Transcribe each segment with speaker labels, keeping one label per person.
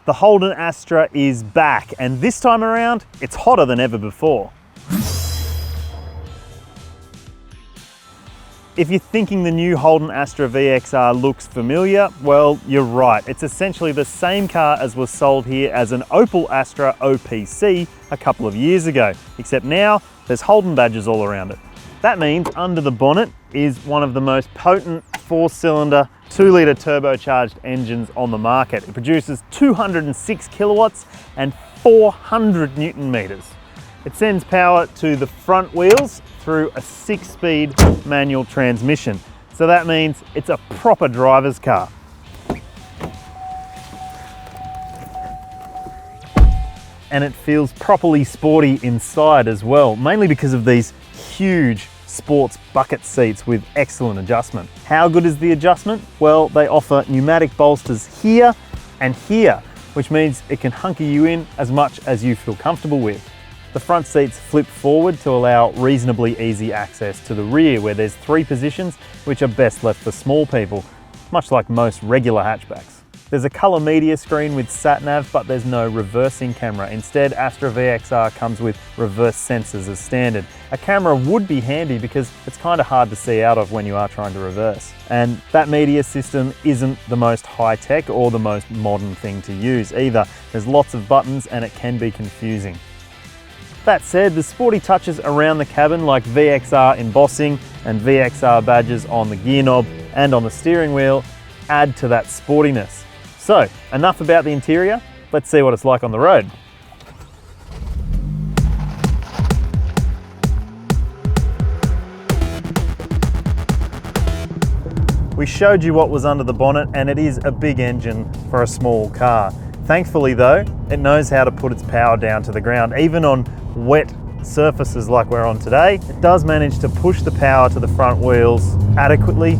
Speaker 1: The Holden Astra is back, and this time around, it's hotter than ever before. If you're thinking the new Holden Astra VXR looks familiar, well, you're right. It's essentially the same car as was sold here as an Opel Astra OPC a couple of years ago, except now there's Holden badges all around it. That means under the bonnet is one of the most potent 4-cylinder, 2-litre turbocharged engines on the market. It produces 206 kilowatts and 400 Newton meters. It sends power to the front wheels through a 6-speed manual transmission. So that means it's a proper driver's car. And it feels properly sporty inside as well, mainly because of these huge sports bucket seats with excellent adjustment. How good is the adjustment? Well, they offer pneumatic bolsters here and here, which means it can hunker you in as much as you feel comfortable with. The front seats flip forward to allow reasonably easy access to the rear, where there's 3 positions which are best left for small people, much like most regular hatchbacks. There's a colour media screen with sat-nav, but there's no reversing camera. Instead, Astra VXR comes with reverse sensors as standard. A camera would be handy because it's kind of hard to see out of when you are trying to reverse. And that media system isn't the most high-tech or the most modern thing to use either. There's lots of buttons and it can be confusing. That said, the sporty touches around the cabin, like VXR embossing and VXR badges on the gear knob and on the steering wheel, add to that sportiness. So, enough about the interior, let's see what it's like on the road. We showed you what was under the bonnet, and it is a big engine for a small car. Thankfully though, it knows how to put its power down to the ground. Even on wet surfaces like we're on today, it does manage to push the power to the front wheels adequately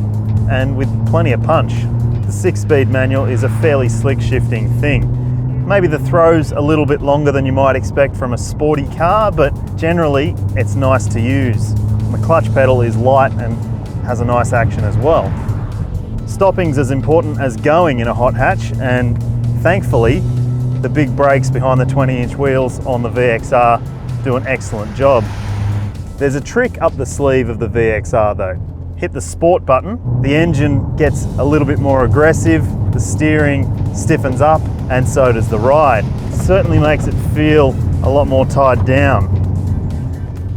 Speaker 1: and with plenty of punch. The 6-speed manual is a fairly slick shifting thing. Maybe the throw's a little bit longer than you might expect from a sporty car, but generally it's nice to use. The clutch pedal is light and has a nice action as well. Stopping's as important as going in a hot hatch, and thankfully the big brakes behind the 20-inch wheels on the VXR do an excellent job. There's a trick up the sleeve of the VXR though. Hit the sport button, the engine gets a little bit more aggressive, the steering stiffens up, and so does the ride. It certainly makes it feel a lot more tied down.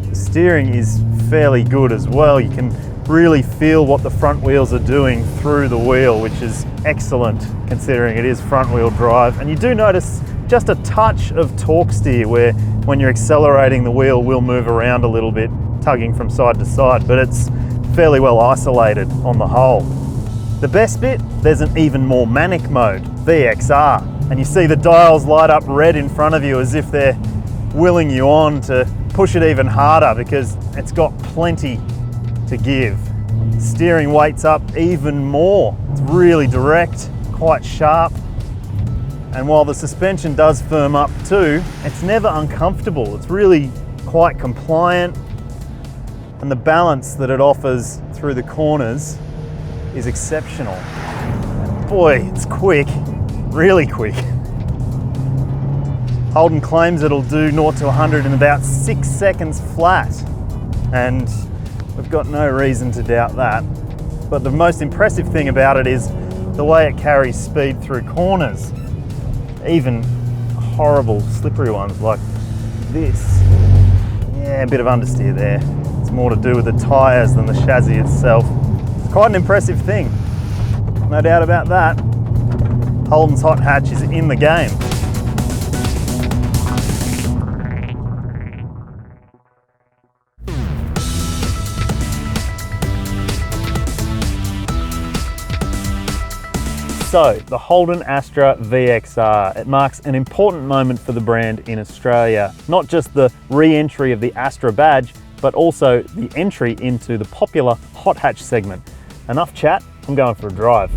Speaker 1: The steering is fairly good as well. You can really feel what the front wheels are doing through the wheel, which is excellent considering it is front wheel drive. And you do notice just a touch of torque steer where when you're accelerating the wheel will move around a little bit, tugging from side to side, but it's fairly well isolated on the whole. The best bit, there's an even more manic mode, VXR, and you see the dials light up red in front of you as if they're willing you on to push it even harder because it's got plenty to give. Steering weights up even more. It's really direct, quite sharp, and while the suspension does firm up too, it's never uncomfortable. It's really quite compliant, and the balance that it offers through the corners is exceptional. Boy, it's quick, really quick. Holden claims it'll do 0 to 100 in about 6 seconds flat, and we've got no reason to doubt that. But the most impressive thing about it is the way it carries speed through corners, even horrible slippery ones like this. Yeah, a bit of understeer there. It's more to do with the tyres than the chassis itself. It's quite an impressive thing, no doubt about that. Holden's hot hatch is in the game. So, the Holden Astra VXR, it marks an important moment for the brand in Australia. Not just the re-entry of the Astra badge, but also the entry into the popular hot hatch segment. Enough chat, I'm going for a drive.